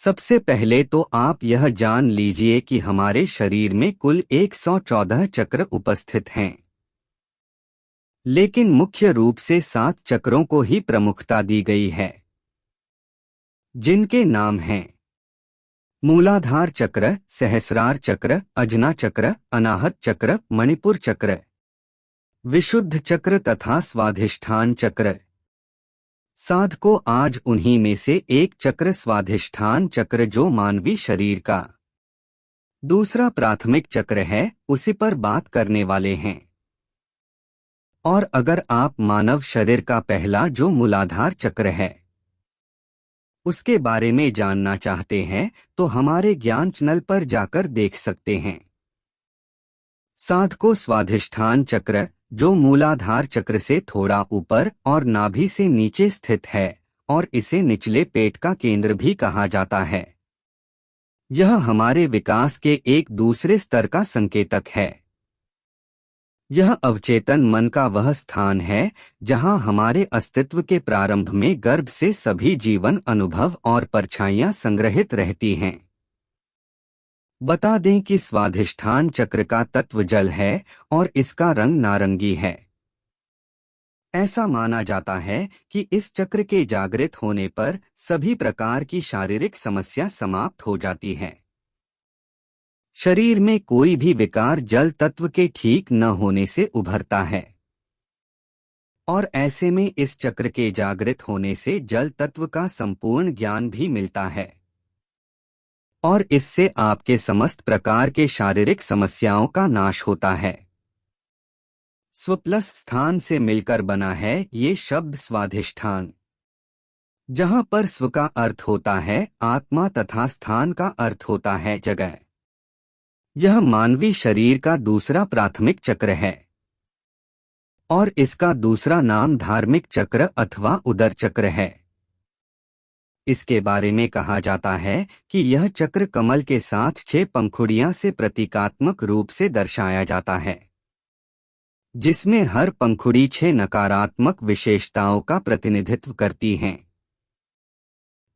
सबसे पहले तो आप यह जान लीजिए कि हमारे शरीर में कुल 114 चक्र उपस्थित हैं। लेकिन मुख्य रूप से 7 चक्रों को ही प्रमुखता दी गई है, जिनके नाम हैं मूलाधार चक्र, सहस्रार चक्र, अजना चक्र, अनाहत चक्र, मणिपुर चक्र, विशुद्ध चक्र तथा स्वाधिष्ठान चक्र। साधको आज उन्हीं में से एक चक्र स्वाधिष्ठान चक्र, जो मानवी शरीर का दूसरा प्राथमिक चक्र है, उसी पर बात करने वाले हैं। और अगर आप मानव शरीर का पहला जो मूलाधार चक्र है उसके बारे में जानना चाहते हैं तो हमारे ज्ञान चैनल पर जाकर देख सकते हैं। साधको स्वाधिष्ठान चक्र, जो मूलाधार चक्र से थोड़ा ऊपर और नाभि से नीचे स्थित है और इसे निचले पेट का केंद्र भी कहा जाता है, यह हमारे विकास के एक दूसरे स्तर का संकेतक है। यह अवचेतन मन का वह स्थान है जहां हमारे अस्तित्व के प्रारंभ में गर्भ से सभी जीवन अनुभव और परछाइयां संग्रहित रहती हैं। बता दें कि स्वाधिष्ठान चक्र का तत्व जल है और इसका रंग नारंगी है। ऐसा माना जाता है कि इस चक्र के जागृत होने पर सभी प्रकार की शारीरिक समस्या समाप्त हो जाती है। शरीर में कोई भी विकार जल तत्व के ठीक न होने से उभरता है और ऐसे में इस चक्र के जागृत होने से जल तत्व का संपूर्ण ज्ञान भी मिलता है और इससे आपके समस्त प्रकार के शारीरिक समस्याओं का नाश होता है। स्व प्लस स्थान से मिलकर बना है ये शब्द स्वाधिष्ठान, जहां पर स्व का अर्थ होता है आत्मा तथा स्थान का अर्थ होता है जगह। यह मानवी शरीर का दूसरा प्राथमिक चक्र है और इसका दूसरा नाम धार्मिक चक्र अथवा उदर चक्र है। इसके बारे में कहा जाता है कि यह चक्र कमल के साथ 6 पंखुड़ियां से प्रतीकात्मक रूप से दर्शाया जाता है, जिसमें हर पंखुड़ी 6 नकारात्मक विशेषताओं का प्रतिनिधित्व करती हैं।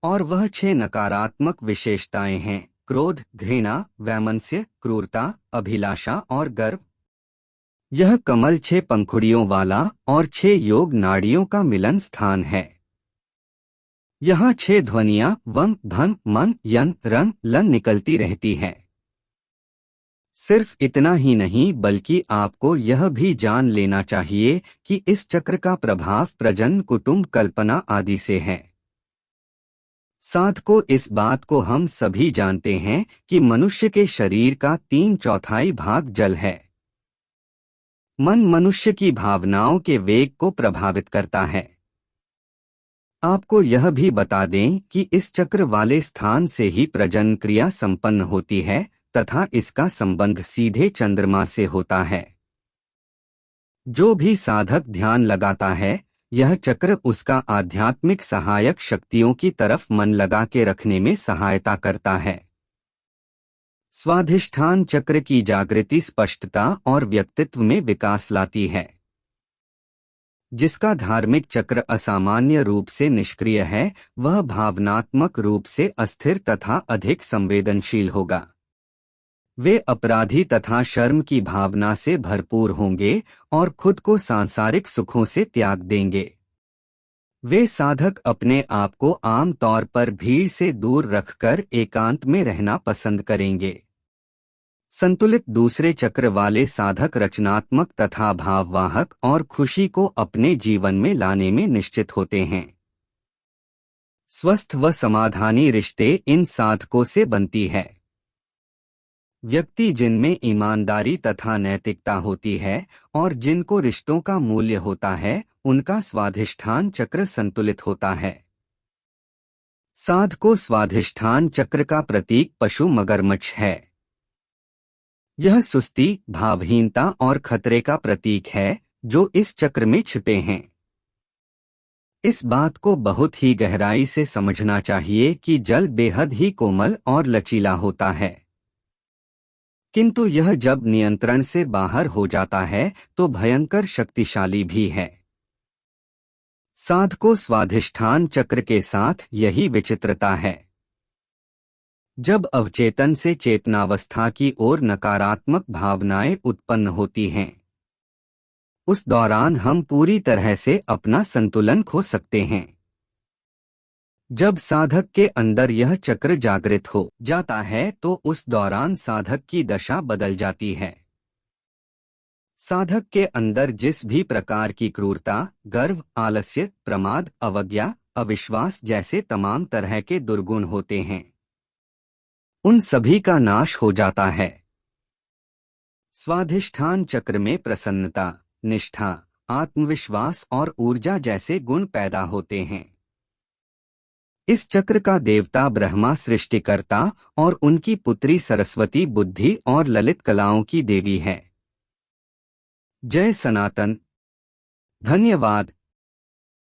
और वह 6 नकारात्मक विशेषताएं हैं क्रोध, घृणा, वैमनस्य, क्रूरता, अभिलाषा और गर्व। यह कमल 6 पंखुड़ियों वाला और 6 योग नाड़ियों का मिलन स्थान है। यहाँ 6 ध्वनियां वम, धन, मन, यन, रन, लन निकलती रहती हैं। सिर्फ इतना ही नहीं बल्कि आपको यह भी जान लेना चाहिए कि इस चक्र का प्रभाव प्रजनन, कुटुंब, कल्पना आदि से है। साधको इस बात को हम सभी जानते हैं कि मनुष्य के शरीर का 3/4 भाग जल है। मन मनुष्य की भावनाओं के वेग को प्रभावित करता है। आपको यह भी बता दें कि इस चक्र वाले स्थान से ही प्रजनन क्रिया संपन्न होती है तथा इसका संबंध सीधे चंद्रमा से होता है। जो भी साधक ध्यान लगाता है यह चक्र उसका आध्यात्मिक सहायक शक्तियों की तरफ मन लगा के रखने में सहायता करता है। स्वाधिष्ठान चक्र की जागृति स्पष्टता और व्यक्तित्व में विकास लाती है। जिसका धार्मिक चक्र असामान्य रूप से निष्क्रिय है वह भावनात्मक रूप से अस्थिर तथा अधिक संवेदनशील होगा। वे अपराधी तथा शर्म की भावना से भरपूर होंगे और खुद को सांसारिक सुखों से त्याग देंगे। वे साधक अपने आप को आम तौर पर भीड़ से दूर रखकर एकांत में रहना पसंद करेंगे। संतुलित दूसरे चक्र वाले साधक रचनात्मक तथा भाववाहक और खुशी को अपने जीवन में लाने में निश्चित होते हैं। स्वस्थ व समाधानी रिश्ते इन साधकों से बनती है। व्यक्ति जिनमें ईमानदारी तथा नैतिकता होती है और जिनको रिश्तों का मूल्य होता है उनका स्वाधिष्ठान चक्र संतुलित होता है। साधको स्वाधिष्ठान चक्र का प्रतीक पशु मगरमच्छ है। यह सुस्ती, भावहीनता और खतरे का प्रतीक है जो इस चक्र में छिपे हैं। इस बात को बहुत ही गहराई से समझना चाहिए कि जल बेहद ही कोमल और लचीला होता है, किंतु यह जब नियंत्रण से बाहर हो जाता है तो भयंकर शक्तिशाली भी है। साधको स्वाधिष्ठान चक्र के साथ यही विचित्रता है। जब अवचेतन से चेतनावस्था की ओर नकारात्मक भावनाएं उत्पन्न होती हैं, उस दौरान हम पूरी तरह से अपना संतुलन खो सकते हैं। जब साधक के अंदर यह चक्र जागृत हो जाता है तो उस दौरान साधक की दशा बदल जाती है। साधक के अंदर जिस भी प्रकार की क्रूरता, गर्व, आलस्य, प्रमाद, अवज्ञा, अविश्वास जैसे तमाम तरह के दुर्गुण होते हैं, उन सभी का नाश हो जाता है। स्वाधिष्ठान चक्र में प्रसन्नता, निष्ठा, आत्मविश्वास और ऊर्जा जैसे गुण पैदा होते हैं। इस चक्र का देवता ब्रह्मा सृष्टिकर्ता और उनकी पुत्री सरस्वती बुद्धि और ललित कलाओं की देवी है। जय सनातन। धन्यवाद।